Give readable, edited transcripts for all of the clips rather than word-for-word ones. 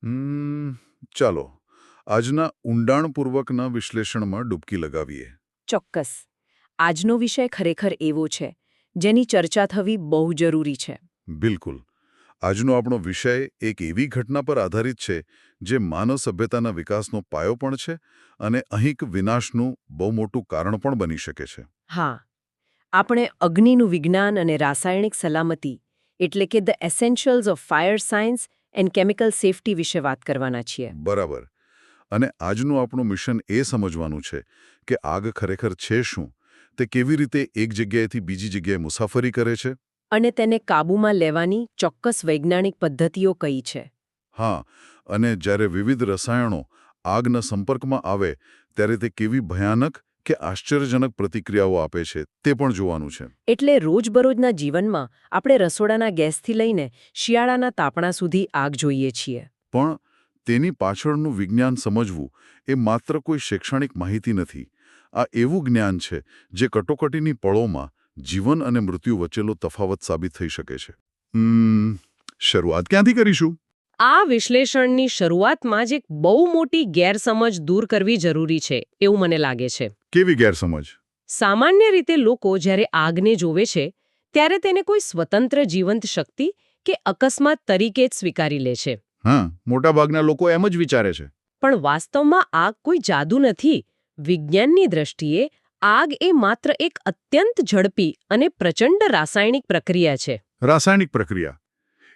ચાલો આજના ઊંડાણપૂર્વકના વિશ્લેષણમાં ડૂબકી લગાવીએ. ચોક્કસ. આજનો વિષય ખરેખર એવો છે જેની ચર્ચા થવી બહુ જરૂરી છે. બિલકુલ. આજનો આપણો વિષય એક એવી ઘટના પર આધારિત છે જે માનવ સભ્યતાના વિકાસનો પાયો પણ છે અને અહીં વિનાશનું બહુ મોટું કારણ પણ બની શકે છે. હા, આપણે અગ્નિનું વિજ્ઞાન અને રાસાયણિક સલામતી એટલે કે the essentials of fire science and chemical safety વિશે વાત કરવાના છીએ. બરાબર. અને આજનું આપણું મિશન એ સમજવાનું છે કે આગ ખરેખર છે શું, તે કેવી રીતે એક જગ્યાએથી બીજી જગ્યાએ મુસાફરી કરે છે અને તેને કાબૂમાં લેવાની ચોક્કસ વૈજ્ઞાનિક પદ્ધતિઓ કઈ છે. હા, અને જ્યારે વિવિધ રસાયણો આગના સંપર્કમાં આવે ત્યારે તે કેવી ભયાનક કે આશ્ચર્યજનક પ્રતિક્રિયાઓ આપે છે તે પણ જોવાનું છે. એટલે રોજબરોજના જીવનમાં આપણે રસોડાના ગેસથી લઈને શિયાળાના તાપણા સુધી આગ જોઈએ છીએ. પણ તેની પાછળનું વિજ્ઞાન સમજવું એ માત્ર કોઈ શૈક્ષણિક માહિતી નથી. આ એવું જ્ઞાન છે જે કટોકટીની પળોમાં જીવન અને મૃત્યુ વચ્ચેનો તફાવત સાબિત થઈ શકે છે. શરૂઆત ક્યાંથી કરીશું? આ વિશ્લેષણની શરૂઆતમાં જ એક બહુ મોટી ગેરસમજ દૂર કરવી જરૂરી છે એવું મને લાગે છે. કેવી ગેરસમજ? સામાન્ય રીતે લોકો જ્યારે આગને જોવે છે ત્યારે તેને કોઈ સ્વતંત્ર જીવંત શક્તિ કે અકસ્માત તરીકે જ સ્વીકારી લે છે. હા, મોટાભાગના લોકો એમ જ વિચારે છે. પણ વાસ્તવમાં આગ કોઈ જાદુ નથી. વિજ્ઞાનની દ્રષ્ટિએ આગ એ માત્ર એક અત્યંત ઝડપી અને પ્રચંડ રાસાયણિક પ્રક્રિયા છે. રાસાયણિક પ્રક્રિયા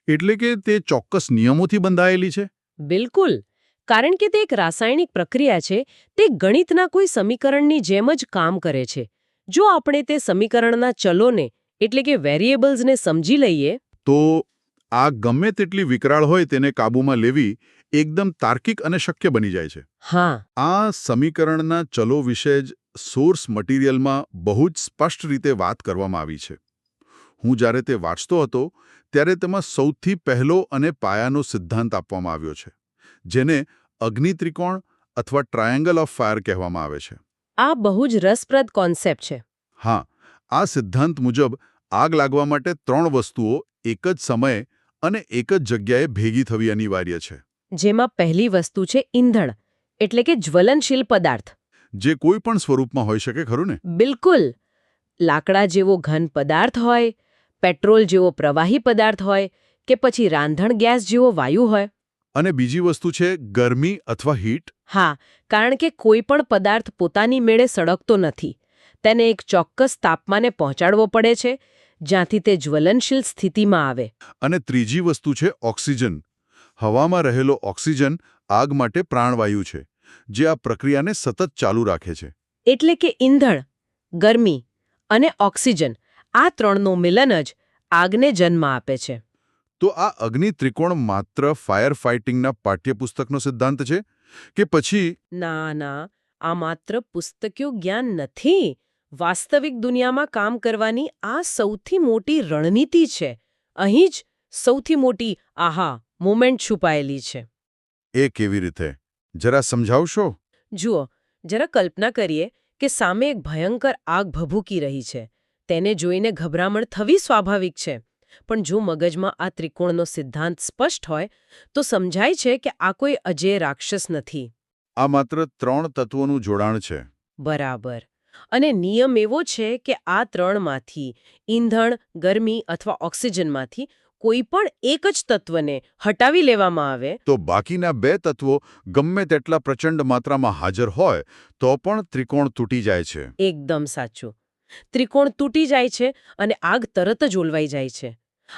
એટલે કે તે ચોક્કસ નિયમોથી બંધાયેલી છે? બિલકુલ. કારણ કે તે એક રાસાયણિક પ્રક્રિયા છે, તે ગણિતના કોઈ સમીકરણની જેમ જ કામ કરે છે. જો આપણે તે સમીકરણના ચલોને એટલે કે વેરિયેબલ્સને સમજી લઈએ તો આ ગમે તેટલી વિકરાળ હોય તેને કાબૂમાં લેવી એકદમ તાર્કિક અને શક્ય બની જાય છે. હા, આ સમીકરણના ચલો વિશે જ સોર્સ મટીરિયલમાં બહુ જ સ્પષ્ટ રીતે વાત કરવામાં આવી છે. હું જ્યારે તે વાંચતો હતો ત્યારે તેમાં સૌથી પહેલો અને પાયાનો સિદ્ધાંત આપવામાં આવ્યો છે, જેને અગ્નિ ત્રિકોણ અથવા ટ્રાયેંગલ ઓફ ફાયર કહેવામાં આવે છે. આ બહુ જ રસપ્રદ કોન્સેપ્ટ છે. હા, આ સિદ્ધાંત મુજબ આગ લાગવા માટે 3 વસ્તુઓ એક જ સમયે અને એક જ જગ્યાએ ભેગી થવી અનિવાર્ય છે. જેમાં પહેલી વસ્તુ છે ઈંધણ એટલે કે જ્વલનશીલ પદાર્થ. જે કોઈ પણ સ્વરૂપમાં હોઈ શકે, ખરું ને? બિલકુલ. લાકડા જેવો ઘન પદાર્થ હોય, પેટ્રોલ જેવો પ્રવાહી પદાર્થ હોય કે પછી રાંધણ ગેસ જેવો વાયુ હોય. અને બીજી વસ્તુ છે ગરમી અથવા હીટ. હા, કારણ કે કોઈ પણ પદાર્થ પોતાની મેળે સળગતો નથી. તેને એક ચોક્કસ તાપમાને પહોંચાડવો પડે છે જ્યાંથી તે જ્વલનશીલ સ્થિતિમાં આવે. અને ત્રીજી વસ્તુ છે ઓક્સિજન. હવામાં રહેલો ઓક્સિજન આગ માટે પ્રાણવાયુ છે, જે આ પ્રક્રિયાને સતત ચાલુ રાખે છે. એટલે કે ઈંધણ, ગરમી અને ઓક્સિજન આ ત્રણનો મિલન જ આગને જન્મ આપે છે. તો આ અગ્નિ ત્રિકોણ માત્ર ફાયર ફાઇટિંગના પાઠ્યપુસ્તકનો સિદ્ધાંત છે કે પછી? ના, આ માત્ર પુસ્તકીય જ્ઞાન નથી. વાસ્તવિક દુનિયામાં કામ કરવાની આ સૌથી મોટી રણનીતિ છે. અહીં જ સૌથી મોટી મોમેન્ટ છુપાયેલી છે. એ કેવી રીતે? જરા સમજાવશો? જુઓ, જરા કલ્પના કરીએ કે સામે એક ભયંકર આગ ભભૂકી રહી છે. તેને જોઈને ગભરામણ થવી સ્વાભાવિક છે. પણ જો મગજમાં આ ત્રિકોણનો સિદ્ધાંત સ્પષ્ટ હોય તો સમજાય છે કે આ કોઈ અજેય રાક્ષસ નથી. આ માત્ર 3 તત્વોનું જોડાણ છે. બરાબર. અને નિયમ એવો છે કે આ ત્રણમાંથી ઈંધણ, ગરમી અથવા ઓક્સિજનમાંથી કોઈ પણ એક જ તત્વને હટાવી લેવામાં આવે તો બાકીના 2 તત્વો ગમે તેટલા પ્રચંડ માત્રામાં હાજર હોય તો પણ ત્રિકોણ તૂટી જાય છે. એકદમ સાચું. ત્રિકોણ તૂટી જાય છે અને આગ તરત જ ઓલવાઈ જાય છે.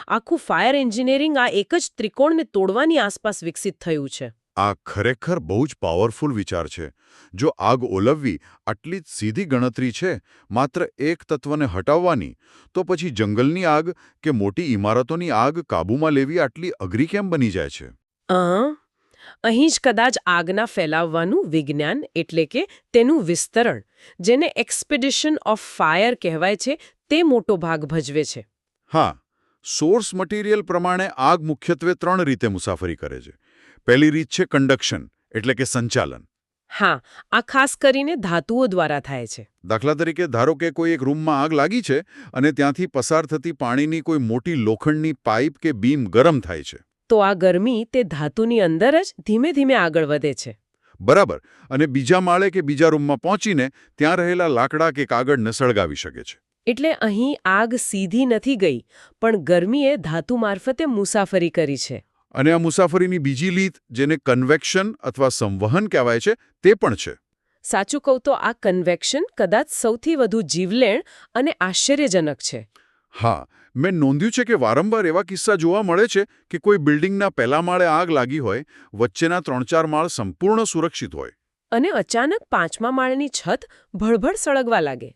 આખું ફાયર એન્જિનિયરિંગ આ એક જ ત્રિકોણને તોડવાની આસપાસ વિકસિત થયું છે. આ ખરેખર બહુ જ પાવરફુલ વિચાર છે. જો આગ ઓલવવી આટલી જ સીધી ગણતરી છે, માત્ર એક તત્વને હટાવવાની, તો પછી જંગલની આગ કે મોટી ઇમારતોની આગ કાબૂમાં લેવી આટલી અઘરી કેમ બની જાય છે? અહીં જ કદાચ આગના ફેલાવવાનું વિજ્ઞાન એટલે કે તેનું વિસ્તરણ, જેને એક્સપેડિશન ઓફ ફાયર કહેવાય છે, તે મોટો ભાગ ભજવે છે. હા, સોર્સ મટીરિયલ પ્રમાણે આગ મુખ્યત્વે 3 રીતે મુસાફરી કરે છે. પહેલી રીત છે કંડક્શન એટલે કે સંચાલન. હા, આ ખાસ કરીને ધાતુઓ દ્વારા થાય છે. દાખલા તરીકે ધારો કે કોઈ એક રૂમમાં આગ લાગી છે અને ત્યાંથી પસાર થતી પાણીની કોઈ મોટી લોખંડની પાઇપ કે બીમ ગરમ થાય છે. તો આ ગરમી તે ધાતુની અંદર જ ધીમે ધીમે આગળ વધે છે. બરાબર. અને બીજા માળે કે બીજા રૂમમાં પહોંચીને ત્યાં રહેલા લાકડા કે કાગળને સળગાવી શકે છે. એટલે અહીં આગ સીધી નથી ગઈ, પણ ગરમીએ ધાતુ મારફતે મુસાફરી કરી છે. અને આ મુસાફરીની બીજી રીત, જેને કન્વેક્શન અથવા સંવહન કહેવાય છે, તે પણ છે. સાચું કહું તો આ કન્વેક્શન કદાચ સૌથી વધુ જીવલેણ અને આશ્ચર્યજનક છે. હા, મેં નોંધ્યું છે કે વારંવાર એવા કિસ્સા જોવા મળે છે કે કોઈ બિલ્ડિંગના પહેલા માળે આગ લાગી હોય, વચ્ચેના 3-4 માળ સંપૂર્ણ સુરક્ષિત હોય. અને અચાનક 5મા માળની છત ભળભળ સળગવા લાગે.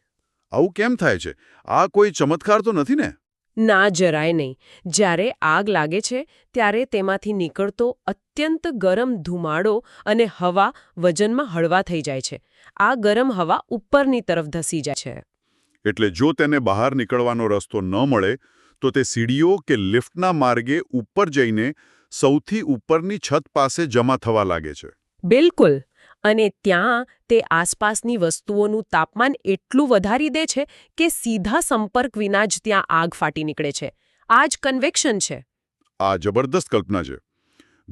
આવું કેમ થાય છે? આ કોઈ ચમત્કાર તો નથી ને? ના, જરાય નહીં. જ્યારે આગ લાગે છે ત્યારે તેમાંથી નીકળતો અત્યંત ગરમ ધુમાડો અને હવા વજનમાં હળવા થઈ જાય છે. આ ગરમ હવા ઉપરની તરફ ધસી જાય છે. એટલે જો તેને બહાર નીકળવાનો રસ્તો ન મળે તો તે સીડીઓ કે લિફ્ટના માર્ગે ઉપર જઈને સૌથી ઉપરની છત પાસે જમા થવા લાગે છે. બિલકુલ. અને ત્યાં તે આસપાસની વસ્તુઓનું તાપમાન એટલું વધારી દે છે કે સીધા સંપર્ક વિના જ ત્યાં આગ ફાટી નીકળે છે. આ જ કન્વેક્શન છે. આ જબરદસ્ત કલ્પના છે.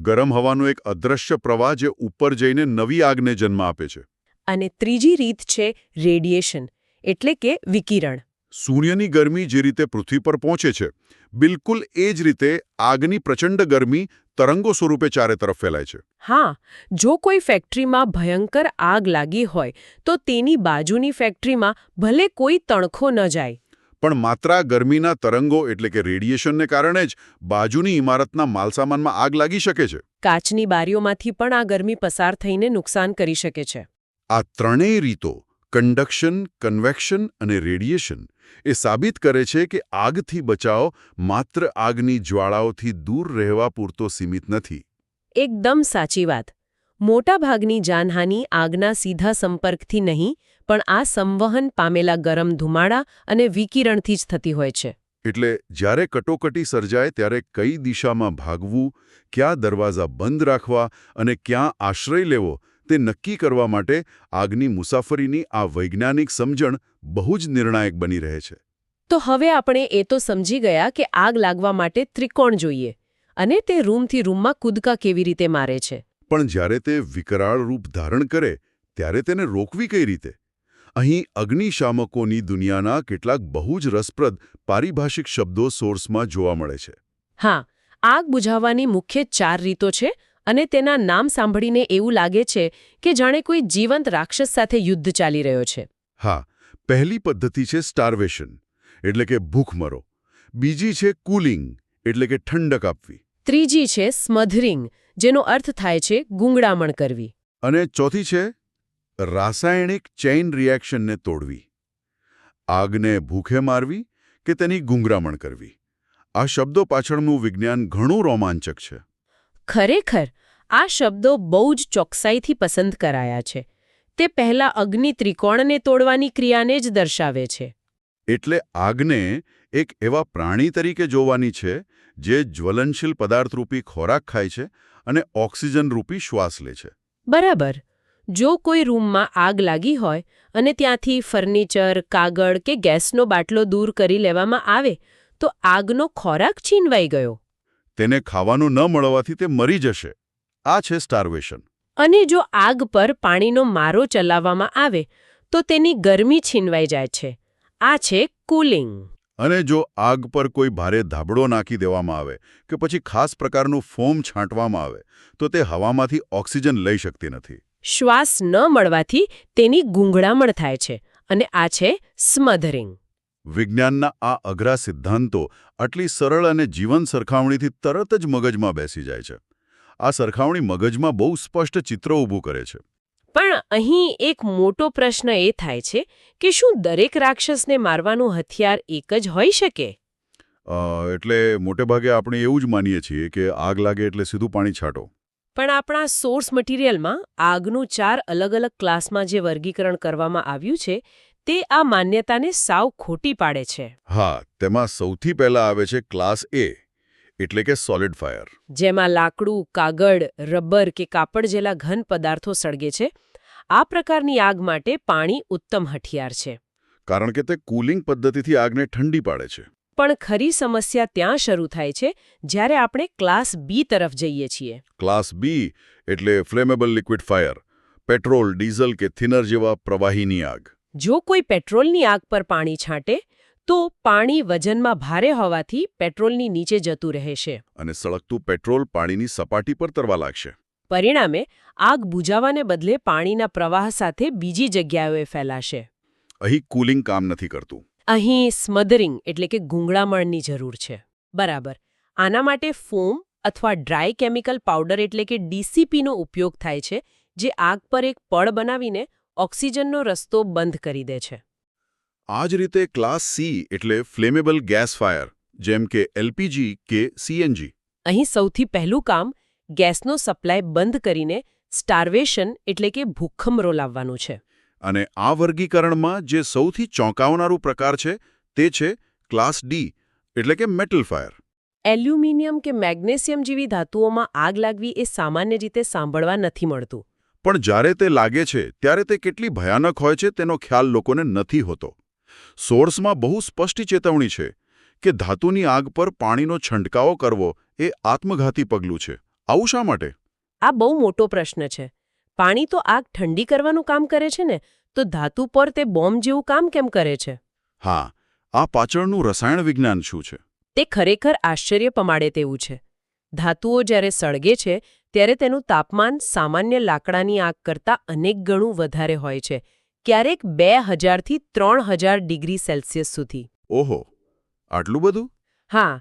ગરમ હવાનો એક અદૃશ્ય પ્રવાહ જે ઉપર જઈને નવી આગને જન્મ આપે છે. અને ત્રીજી રીત છે રેડિયેશન, એટલે કે વિકિરણ. સૂર્યની ગરમી જે રીતે પૃથ્વી પર પહોંચે છે, બિલકુલ એ જ રીતે આગની પ્રચંડ ગરમી તરંગો સ્વરૂપે ચારે તરફ ફેલાય છે. હા, જો કોઈ ફેક્ટરીમાં ભયંકર આગ લાગી હોય તો તેની બાજુની ફેક્ટરીમાં ભલે કોઈ તણખો ન જાય, પણ માત્ર આ ગરમીના તરંગો એટલે કે રેડિયેશનને કારણે જ બાજુની ઇમારતના માલસામાનમાં આગ લાગી શકે છે. કાચની બારીઓમાંથી પણ આ ગરમી પસાર થઈને નુકસાન કરી શકે છે. આ ત્રણેય રીતો, કન્ડક્શન, કન્વેક્શન અને રેડિયેશન, એ સાબિત કરે છે કે આગથી બચાવ માત્ર આગની જ્વાળાઓથી દૂર રહેવા પૂરતો સીમિત નથી. એકદમ સાચી વાત. મોટાભાગની જાનહાનિ આગના સીધા સંપર્કથી નહીં, પણ આ સંવહન પામેલા ગરમ ધુમાડા અને વિકિરણથી જ થતી હોય છે. એટલે જ્યારે કટોકટી સર્જાય ત્યારે કઈ દિશામાં ભાગવું, ક્યાં દરવાજા બંધ રાખવા અને ક્યાં આશ્રય લેવો, તે નક્કી કરવા માટે આગની મુસાફરીની આ વૈજ્ઞાનિક સમજણ બહુ જ નિર્ણાયક બની રહે છે. તો હવે આપણે એ તો સમજી ગયા કે આગ લાગવા માટે ત્રિકોણ જોઈએ અને તે રૂમથી રૂમમાં કૂદકા કેવી રીતે મારે છે. પણ જ્યારે તે વિકરાળ રૂપ ધારણ કરે ત્યારે તેને રોકવી કઈ રીતે? અહીં અગ્નિશામકોની દુનિયાના કેટલાક બહુ જ રસપ્રદ પારિભાષિક શબ્દો સોર્સમાં જોવા મળે છે. હા, આગ બુઝાવવાની મુખ્ય 4 રીતો છે અને તેના નામ સાંભળીને એવું લાગે છે કે જાણે કોઈ જીવંત રાક્ષસ સાથે યુદ્ધ ચાલી રહ્યો છે. હા, પહેલી પદ્ધતિ છે સ્ટાર્વેશન, એટલે કે ભૂખમરો. બીજી છે કુલિંગ, એટલે કે ઠંડક આપવી. ત્રીજી છે સ્મધરિંગ, જેનો અર્થ થાય છે ગૂંગળામણ કરવી. અને ચોથી છે રાસાયણિક ચેઇન રિએક્શનને તોડવી. આગને ભૂખે મારવી કે તેની ગૂંગળામણ કરવી. આ શબ્દો પાછળનું વિજ્ઞાન ઘણું રોમાંચક છે. ખરેખર આ શબ્દો બહુ જ ચોકસાઈથી પસંદ કરાયા છે. તે પહેલા અગ્નિ ત્રિકોણને તોડવાની ક્રિયાને જ દર્શાવે છે. એટલે આગને એક એવા પ્રાણી તરીકે જોવાની છે જે જ્વલનશીલ પદાર્થરૂપી ખોરાક ખાય છે અને ઓક્સિજનરૂપી શ્વાસ લે છે. બરાબર. જો કોઈ રૂમમાં આગ લાગી હોય અને ત્યાંથી ફર્નિચર, કાગળ કે ગેસનો બાટલો દૂર કરી લેવામાં આવે તો આગનો ખોરાક છીનવાઈ ગયો. તેને ખાવાનું ન મળવાથી તે મરી જશે. આ છે સ્ટાર્વેશન. અને જો આગ પર પાણીનો મારો ચલાવવામાં આવે તો તેની ગરમી છીનવાઈ જાય છે. આ છે કુલિંગ. અને જો આગ પર કોઈ ભારે ધાબળો નાખી દેવામાં આવે કે પછી ખાસ પ્રકારનું ફોમ છાંટવામાં આવે તો તે હવામાંથી ઓક્સિજન લઈ શકતી નથી. શ્વાસ ન મળવાથી તેની ગૂંગળામણ થાય છે અને આ છે સ્મધરિંગ. વિજ્ઞાનના આ અઘરા સિદ્ધાંતો આટલી સરળ અને જીવન સરખામણીથી તરત જ મગજમાં બેસી જાય છે. આ સરખામણી મગજમાં બહુ સ્પષ્ટ ચિત્ર ઊભું કરે છે. પણ અહીં એક મોટો પ્રશ્ન એ થાય છે કે શું દરેક રાક્ષસને મારવાનું હથિયાર એક જ હોઈ શકે? એટલે મોટેભાગે આપણે એવું જ માનીએ છીએ કે આગ લાગે એટલે સીધું પાણી છાંટો. પણ આપણા સોર્સ મટીરિયલમાં આગનું 4 અલગ અલગ ક્લાસમાં જે વર્ગીકરણ કરવામાં આવ્યું છે તે આ માન્યતાને સાવ ખોટી પાડે છે. હા, તેમાં સૌથી પહેલા આવે છે ક્લાસ એ, એટલે કે સોલિડ ફાયર. જેમાં લાકડું, કાગળ, રબર કે કાપડ જેલા ઘન પદાર્થો સળગે છે. આ પ્રકારની આગ માટે પાણી ઉત્તમ હથિયાર છે. કારણ કે તે કુલિંગ પદ્ધતિથી આગને ઠંડી પાડે છે. પણ ખરી સમસ્યા ત્યાં શરૂ થાય છે જ્યારે આપણે ક્લાસ બી તરફ જઈએ છીએ. ક્લાસ બી એટલે flammable liquid fire, petrol, diesel કે થિનર જેવા પ્રવાહીની આગ. જો કોઈ પેટ્રોલની આગ પર પાણી છાંટે તો પાણી વજનમાં ભારે હોવાથી પેટ્રોલની નીચે જતું રહેશે અને સળગતું પેટ્રોલ પાણીની સપાટી પર તરવા લાગશે. પરિણામે આગ બુઝાવાને બદલે પાણીના પ્રવાહ સાથે બીજી જગ્યાએ ફેલાશે. અહીં કુલિંગ કામ નથી કરતું. અહીં સ્મધરિંગ એટલે કે ગૂંગળામણની જરૂર છે. બરાબર. આના માટે ફોમ અથવા ડ્રાય કેમિકલ પાવડર એટલે કે ડીસીપીનો ઉપયોગ થાય છે, જે આગ પર એક પડ બનાવીને ઓક્સિજનનો રસ્તો બંધ કરી દે છે. આ જ રીતે ક્લાસ સી એટલે ફ્લેમેબલ ગેસ ફાયર, જેમ કે એલપીજી કે સીએનજી. અહીં સૌથી પહેલું કામ ગેસનો સપ્લાય બંધ કરીને સ્ટાર્વેશન એટલે કે ભૂખમરો લાવવાનું છે. અને આ વર્ગીકરણમાં જે સૌથી ચોંકાવનારું પ્રકાર છે તે છે ક્લાસ ડી એટલે કે મેટલ ફાયર. એલ્યુમિનિયમ કે મેગ્નેશિયમ જેવી ધાતુઓમાં આગ લાગવી એ સામાન્ય રીતે સાંભળવા નથી મળતું. પણ જ્યારે તે લાગે છે ત્યારે તે કેટલી ભયાનક હોય છે તેનો ખ્યાલ લોકોને નથી હોતો. સોર્સમાં બહુ સ્પષ્ટ ચેતવણી છે કે ધાતુની આગ પર પાણીનો છંટકાવ કરવો એ આત્મઘાતી પગલું છે. આવું શા માટે? આ બહુ મોટો પ્રશ્ન છે. પાણી તો આગ ઠંડી કરવાનું કામ કરે છે ને, તો ધાતુ પર તે બોમ્બ જેવું કામ કેમ કરે છે? હા, આ પાછળનું રસાયણ વિજ્ઞાન શું છે? તે ખરેખર આશ્ચર્ય પમાડે તેવું છે. ધાતુઓ જ્યારે સળગે છે ત્યારે તેનું તાપમાન સામાન્ય લાકડાની આગ કરતાં અનેક ગણું વધારે હોય છે, ક્યારેક 2000 થી 3000 ડિગ્રી સેલ્સિયસ સુધી. ઓહો, આટલું બધું? હા,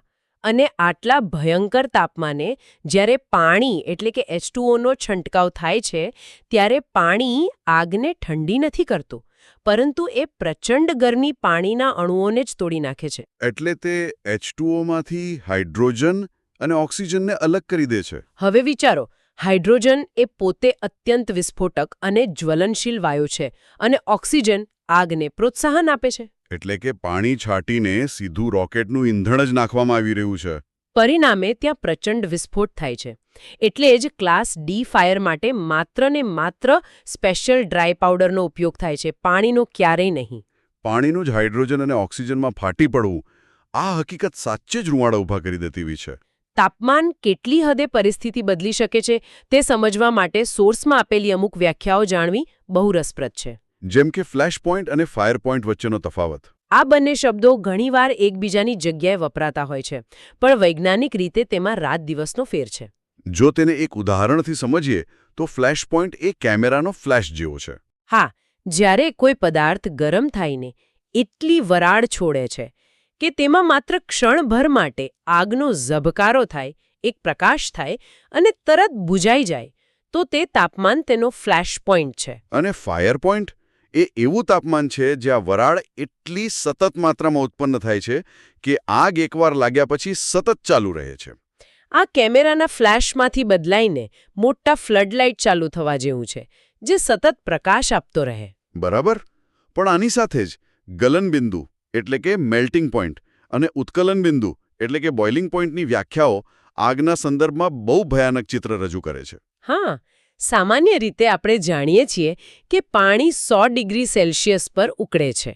અને આટલા ભયંકર તાપમાને જ્યારે પાણી એટલે કે H2O નો છંટકાવ થાય છે ત્યારે પાણી આગને ઠંડી નથી કરતું, પરંતુ એ પ્રચંડ ગરમી પાણીના અણુઓને જ તોડી નાખે છે. એટલે તે H2Oમાંથી હાઇડ્રોજન અને ઓક્સિજનને અલગ કરી દે છે. હવે વિચારો, હાઇડ્રોજન એ પોતે અત્યંત વિસ્ફોટક અને જ્વલનશીલ વાયુ છે, અને ઓક્સિજન આગને પ્રોત્સાહન આપે છે. એટલે કે પાણી છાંટીને સીધું રોકેટનું ઈંધણ જ નાખવામાં આવી રહ્યું છે. પરિણામે ત્યાં પ્રચંડ વિસ્ફોટ થાય છે. એટલે જ ક્લાસ ડી ફાયર માટે માત્ર ને માત્ર સ્પેશિયલ ડ્રાય પાવડરનો ઉપયોગ થાય છે, પાણીનો ક્યારેય નહીં. પાણીનું જ હાઇડ્રોજન અને ઓક્સિજનમાં ફાટી પડવું, આ હકીકત સાચે જ રૂવાડા ઊભા કરી દેતી છે. તાપમાન કેટલી હદે પરિસ્થિતિ બદલી શકે છે તે સમજવા માટે સોર્સમાં આપેલી અમુક વ્યાખ્યાઓ જાણવી બહુ રસપ્રદ છે. જેમ કે ફ્લેશ પોઈન્ટ અને ફાયર પોઈન્ટ વચ્ચેનો તફાવત. આ બંને શબ્દો ઘણીવાર એકબીજાની જગ્યાએ વપરાતા હોય છે, પણ વૈજ્ઞાનિક રીતે તેમાં રાત દિવસનો ફેર છે. જો તેને એક ઉદાહરણથી સમજીએ તો ફ્લેશ પોઈન્ટ એ કેમેરાનો ફ્લેશ જેવો છે. હા, જ્યારે કોઈ પદાર્થ ગરમ થાયને એટલી વરાળ છોડે છે કે તેમાં માત્ર ક્ષણભર માટે આગનો ઝબકારો થાય, એક પ્રકાશ થાય અને તરત બુઝાઈ જાય, તો તે તાપમાન તેનો ફ્લેશ પોઈન્ટ છે. અને ફાયર પોઈન્ટ એ એવું તાપમાન છે જ્યાં વરાળ એટલી સતત માત્રામાં ઉત્પન્ન થાય છે કે આગ એકવાર લાગ્યા પછી સતત ચાલુ રહે છે. આ કેમેરાના ફ્લેશમાંથી બદલાઈને મોટા ફ્લડલાઇટ ચાલુ થવા જેવું છે, જે સતત પ્રકાશ આપતો રહે. બરાબર. પણ આની સાથે જ ગલનબિંદુ એટલે કે મેલ્ટિંગ પોઈન્ટ અને ઉત્કલન બિંદુ એટલે કે બોઇલિંગ પોઈન્ટની વ્યાખ્યાઓ આગના સંદર્ભમાં બહુ ભયાનક ચિત્ર રજૂ કરે છે. હા, સામાન્ય રીતે આપણે જાણીએ છીએ કે પાણી 100 ડિગ્રી સેલ્સિયસ પર ઉકળે છે,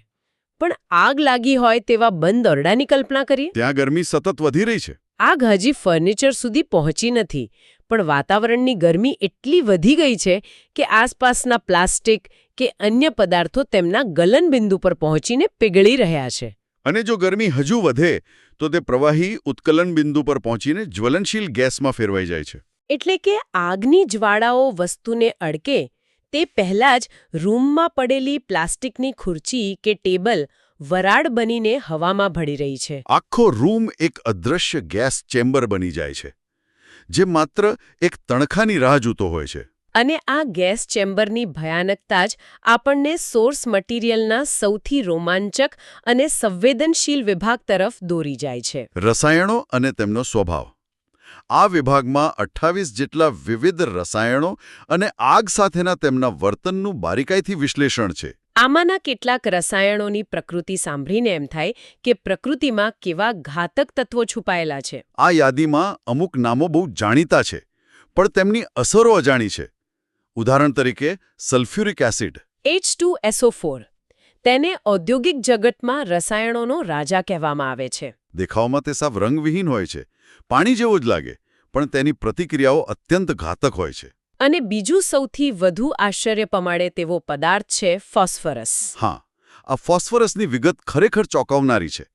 પણ આગ લાગી હોય તેવા બંધ ઓરડાની કલ્પના કરીએ. ત્યાં ગરમી સતત વધી રહી છે. આગ હજી ફર્નિચર સુધી પહોંચી નથી, પણ વાતાવરણની ગરમી એટલી વધી ગઈ છે કે આસપાસના પ્લાસ્ટિક કે અન્ય પદાર્થો તેમના ગલનબિંદુ પર પહોંચીને પીગળી રહ્યા છે. અને જો ગરમી હજુ વધે તો તે પ્રવાહી ઉત્કલન બિંદુ પર પહોંચીને જ્વલનશીલ ગેસમાં ફેરવાઈ જાય છે. એટલે કે આગની જ્વાળાઓ વસ્તુને અડકે તે પહેલાં જ રૂમમાં પડેલી પ્લાસ્ટિકની ખુરચી કે ટેબલ વરાળ બનીને હવામાં ભળી રહી છે. આખો રૂમ એક અદૃશ્ય ગેસ ચેમ્બર બની જાય છે, જે માત્ર એક તણખાની રાહ જોતો હોય છે. અને આ ગેસ ચેમ્બરની ભયાનકતા જ આપણને સોર્સ મટીરિયલના સૌથી રોમાંચક અને સંવેદનશીલ વિભાગ તરફ દોરી જાય છે. રસાયણો અને તેમનો સ્વભાવ. આ વિભાગમાં 28 જેટલા વિવિધ રસાયણો અને આગ સાથેના તેમના વર્તનનું બારીકાઈથી વિશ્લેષણ છે. આમાંના કેટલાક રસાયણોની પ્રકૃતિ સાંભળીને એમ થાય કે પ્રકૃતિમાં કેવા ઘાતક તત્વો છુપાયેલા છે. આ યાદીમાં અમુક નામો બહુ જાણીતા છે, પણ તેમની અસરો અજાણી છે. ઉદાહરણ તરીકે સલ્ફ્યુરિક એસિડ H2SO4. તેને ઔદ્યોગિક જગતમાં રસાયણોનો રાજા કહેવામાં આવે છે. દેખાવમાં તે સાવ રંગવિહીન હોય છે, પાણી જેવો જ લાગે, પણ તેની પ્રતિક્રિયાઓ અત્યંત ઘાતક હોય છે. અને બીજું સૌથી વધુ આશ્ચર્ય પમાડે તેવો પદાર્થ છે ફોસ્ફરસ. હા, આ ફોસ્ફરસની વિગત ખરેખર ચોંકાવનારી છે.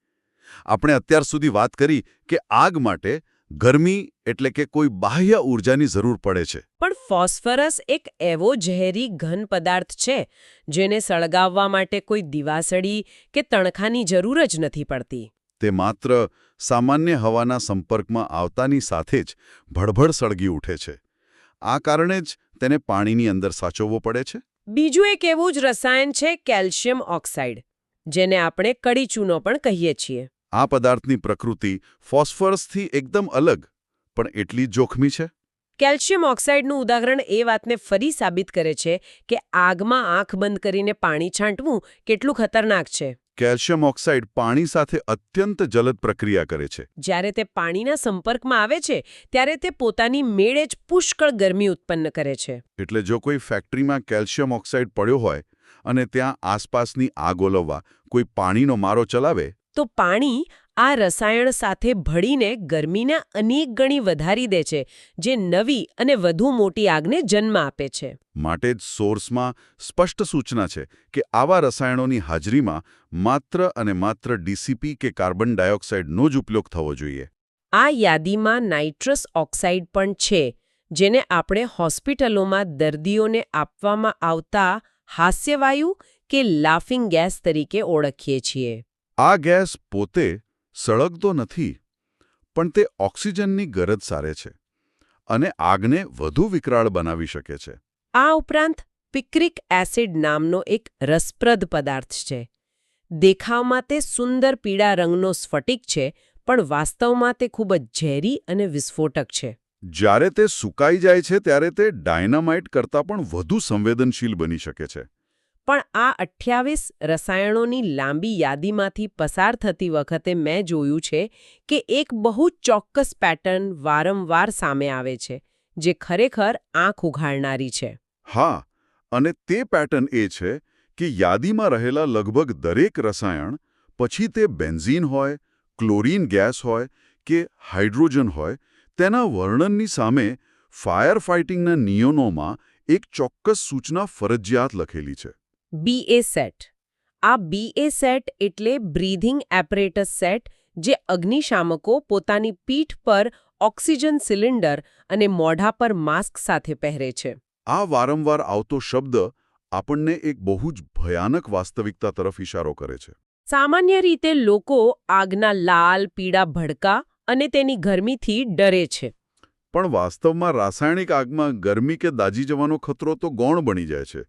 આપણે અત્યાર સુધી વાત કરી કે આગ માટે ગરમી એટલે કે કોઈ બાહ્ય ઊર્જાની જરૂર પડે છે. પણ ફોસ્ફરસ એક એવો ઝેરી ઘન પદાર્થ છે જેને સળગાવવા માટે કોઈ દિવાસળી કે તણખાની જરૂર જ નથી પડતી. તે માત્ર સામાન્ય હવાના સંપર્કમાં આવતાની સાથે જ ભડભડ સળગી ઉઠે છે. આ કારણે જ તેને પાણીની અંદર સાચવવો પડે છે. બીજું એક એવું જ રસાયણ છે કેલ્શિયમ ઓક્સાઇડ, જેને આપણે કડી ચૂનો પણ કહીએ છીએ. આ પદાર્થની પ્રકૃતિ ફોસ્ફરસથી એકદમ અલગ, પણ એટલી જ જોખમી છે. કેલ્શિયમ ઓક્સાઇડનું ઉદાહરણ એ વાતને ફરી સાબિત કરે છે કે આગમાં આંખ બંધ કરીને પાણી છાંટવું કેટલું ખતરનાક છે. કેલ્શિયમ ઓક્સાઇડ પાણી સાથે અત્યંત જલદ પ્રક્રિયા કરે છે. જ્યારે તે પાણીના સંપર્કમાં આવે છે ત્યારે તે પોતાની મેળે જ પુષ્કળ ગરમી ઉત્પન્ન કરે છે. એટલે જો કોઈ ફેક્ટરીમાં કેલ્શિયમ ઓક્સાઇડ પડ્યો હોય અને ત્યાં આસપાસની આગ ઓલવવા કોઈ પાણીનો મારો ચલાવે, તો પાણી આ રસાયણ સાથે ભળીને ગરમીને અનેક ગણી વધારી દે છે, જે નવી અને વધુ મોટી આગને જન્મ આપે છે. માટે જ સોર્સમાં સ્પષ્ટ સૂચના છે કે આવા રસાયણોની હાજરીમાં માત્ર અને માત્ર ડીસીપી કે કાર્બન ડાયોક્સાઇડનો જ ઉપયોગ થવો જોઈએ. આ યાદીમાં નાઇટ્રસ ઓક્સાઇડ પણ છે, જેને આપણે હોસ્પિટલોમાં દર્દીઓને આપવામાં આવતા હાસ્યવાયુ કે લાફિંગ ગેસ તરીકે ઓળખીએ છીએ. આ ગેસ પોતે સળગતો નથી, પણ તે ઓક્સિજનની ગરજ સારે છે અને આગને વધુ વિકરાળ બનાવી શકે છે. આ ઉપરાંત પિક્રિક એસિડ નામનો એક રસપ્રદ પદાર્થ છે. દેખાવમાં તે સુંદર પીળા રંગનો સ્ફટિક છે, પણ વાસ્તવમાં તે ખૂબ જ ઝેરી અને વિસ્ફોટક છે. જ્યારે તે સુકાઈ જાય છે ત્યારે તે ડાયનામાઇટ કરતાં પણ વધુ સંવેદનશીલ બની શકે છે. પણ આ 28 રસાયણોની લાંબી યાદીમાંથી પસાર થતી વખતે મેં જોયું છે કે એક બહુ ચોક્કસ પેટર્ન વારંવાર સામે આવે છે, જે ખરેખર આંખ ઉઘાડનારી છે. હા, અને તે પેટર્ન એ છે કે યાદીમાં રહેલા લગભગ દરેક રસાયણ, પછી તે બેન્ઝીન હોય, ક્લોરીન ગેસ હોય કે હાઇડ્રોજન હોય, તેના વર્ણનની સામે ફાયર ફાઇટિંગના નિયમોમાં એક ચોક્કસ સૂચના ફરજિયાત લખેલી છે. BA set. આ BA સેટ એટલે બ્રીધિંગ એપરેટસ સેટ, જે અગ્નિશામકો પોતાની પીઠ પર ઓક્સિજન સિલિન્ડર અને મોઢા પર માસ્ક સાથે પહેરે છે. આ વારંવાર આવતો શબ્દ આપણને એક બહુ જ ભયાનક વાસ્તવિકતા તરફ ઇશારો કરે છે. સામાન્ય રીતે લોકો આગના લાલ પીળા ભડકા અને તેની ગરમીથી ડરે છે. પણ વાસ્તવમાં રાસાયણિક આગમાં ગરમી કે દાજી જવાનો ખતરો તો ગૌણ બની જાય છે.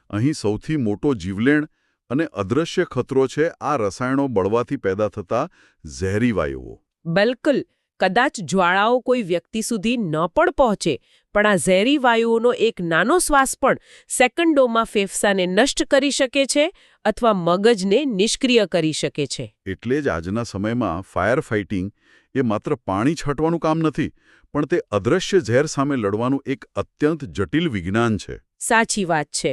અહીં સૌથી મોટો જીવલેણ અને અદૃશ્ય ખતરો છે આ રસાયણો બળવાથી પેદા થતા ઝેરી વાયુઓ. બિલકુલ. કદાચ જ્વાળાઓ કોઈ વ્યક્તિ સુધી ન પણ પહોંચે, પણ આ ઝેરી વાયુઓનો એક નાનો શ્વાસ પણ સેકન્ડોમાં ફેફસાને નષ્ટ કરી શકે છે અથવા મગજને નિષ્ક્રિય કરી શકે છે. એટલે જ આજના સમયમાં ફાયર ફાઇટિંગ એ માત્ર પાણી છાંટવાનું કામ નથી, પણ તે અદૃશ્ય ઝેર સામે લડવાનું એક અત્યંત જટિલ વિજ્ઞાન છે. સાચી વાત છે.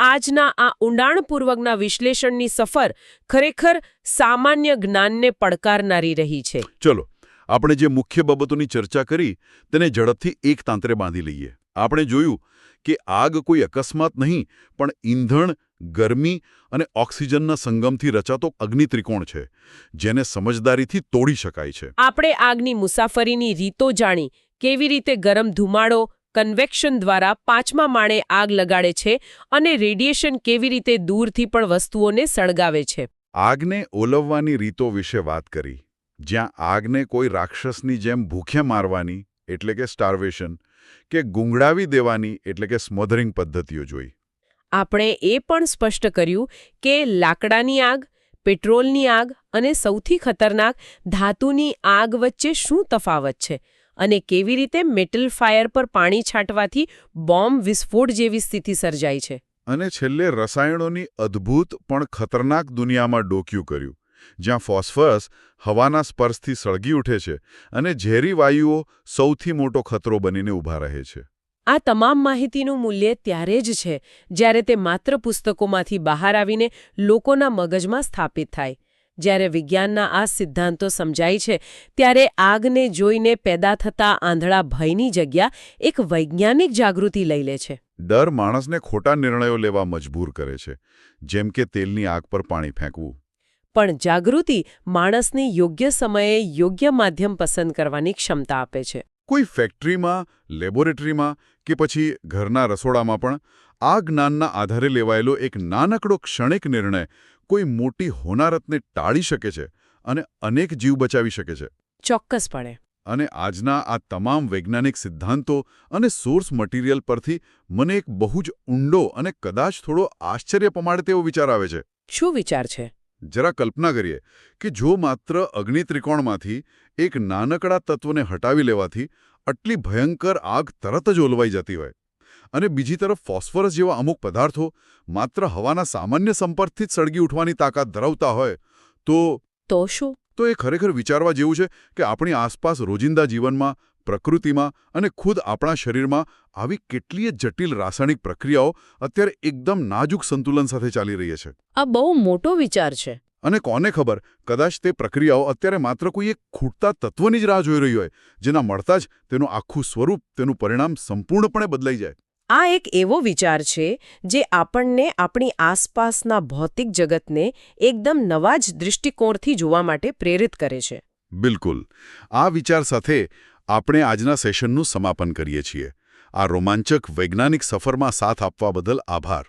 આજના આ ઊંડાણપૂર્વકના વિશ્લેષણની સફર ખરેખર સામાન્ય જ્ઞાનને પડકારનારી રહી છે. ચલો, આપણે જે મુખ્ય બાબતોની ચર્ચા કરી તેને ઝડપથી એક તાંત્રે બાંધી લઈએ. આપણે જોયું કે આગ કોઈ અકસ્માત નહીં, પણ ઈંધણ, ગરમી અને ઓક્સિજનના સંગમથી રચાતો અગ્નિત્રિકોણ છે, જેને સમજદારીથી તોડી શકાય છે. આપણે આગની મુસાફરીની રીતો જાણી, કેવી રીતે ગરમ ધુમાડો કન્વેક્શન દ્વારા 5મા માળે આગ લગાડે છે અને રેડિયેશન કેવી રીતે દૂરથી પણ વસ્તુઓને સળગાવે છે. આગને ઓલવવાની રીતો વિશે વાત કરી, જ્યાં આગને કોઈ રાક્ષસની જેમ ભૂખ્યા મારવાની એટલે કે સ્ટાર્વેશન કે ગુંગળાવી દેવાની એટલે કે સ્મોધરિંગ પદ્ધતિઓ જોઈ. આપણે એ પણ સ્પષ્ટ કર્યું કે લાકડાની આગ, પેટ્રોલની આગ અને સૌથી ખતરનાક ધાતુની આગ વચ્ચે શું તફાવત છે અને કેવી રીતે મેટલ ફાયર પર પાણી છાંટવાથી બોમ્બ વિસ્ફોટ જેવી સ્થિતિ સર્જાય છે. અને છેલ્લે રસાયણોની અદ્ભુત પણ ખતરનાક દુનિયામાં ડોક્યું કર્યું, જ્યાં ફોસ્ફરસ હવાના સ્પર્શથી સળગી ઉઠે છે અને ઝેરી વાયુઓ સૌથી મોટો ખતરો બનીને ઊભા રહે છે. આ તમામ માહિતીનું મૂલ્ય ત્યારે જ છે જ્યારે તે માત્ર પુસ્તકોમાંથી બહાર આવીને લોકોના મગજમાં સ્થાપિત થાય. જ્યારે વિજ્ઞાનના આ સિદ્ધાંતો સમજાય છે ત્યારે આગને જોઈને પેદા થતા આંધળા ભયની જગ્યા એક વૈજ્ઞાનિક જાગૃતિ લઈ લે છે. ડર માણસને ખોટા નિર્ણયો લેવા મજબૂર કરે છે, જેમ કે તેલની આગ પર પાણી ફેંકવું. પણ જાગૃતિ માણસને યોગ્ય સમયે યોગ્ય માધ્યમ પસંદ કરવાની ક્ષમતા આપે છે. કોઈ ફેક્ટરીમાં, લેબોરેટરીમાં કે પછી ઘરના રસોડામાં પણ આ જ્ઞાનના આધારે લેવાયેલો એક નાનકડો ક્ષણિક નિર્ણય કોઈ મોટી હોનારતને ટાળી શકે છે અને અનેક જીવ બચાવી શકે છે. ચોક્કસપણે. અને આજના આ તમામ વૈજ્ઞાનિક સિદ્ધાંતો અને સોર્સ મટીરિયલ પરથી મને એક બહુ જ ઊંડો અને કદાચ થોડો આશ્ચર્ય પમાડે તેવો વિચાર આવે છે. શું વિચાર છે? જરા કલ્પના કરીએ કે જો માત્ર અગ્નિ ત્રિકોણમાંથી એક નાનકડા તત્વને હટાવી લેવાથી આટલી ભયંકર આગ તરત જ ઓલવાઈ જતી હોય, અને બીજી તરફ ફોસ્ફરસ જેવા અમુક પદાર્થો માત્ર હવાના સામાન્ય સંપર્કથી જ સળગી ઉઠવાની તાકાત ધરાવતા હોય, તો શું? તો એ ખરેખર વિચારવા જેવું છે કે આપણી આસપાસ રોજિંદા જીવનમાં, પ્રકૃતિમાં અને ખુદ આપણા શરીરમાં આવી કેટલીય જટિલ રાસાયણિક પ્રક્રિયાઓ અત્યારે એકદમ નાજુક સંતુલન સાથે ચાલી રહી છે. આ બહુ મોટો વિચાર છે. અને કોને ખબર, કદાચ તે પ્રક્રિયાઓ અત્યારે માત્ર કોઈ એક ખૂટતા તત્વની જ રાહ જોઈ રહી હોય, જેના મળતા જ તેનું આખું સ્વરૂપ, તેનું પરિણામ સંપૂર્ણપણે બદલાઈ જાય. આ એક એવો વિચાર છે જે આપણને આપણી આસપાસના ભૌતિક જગતને એકદમ નવા જ દૃષ્ટિકોણથી જોવા માટે પ્રેરિત કરે છે. બિલકુલ. આ વિચાર સાથે આપણે આજના સેશનનું સમાપન કરીએ છીએ. આ રોમાંચક વૈજ્ઞાનિક સફરમાં સાથ આપવા બદલ આભાર.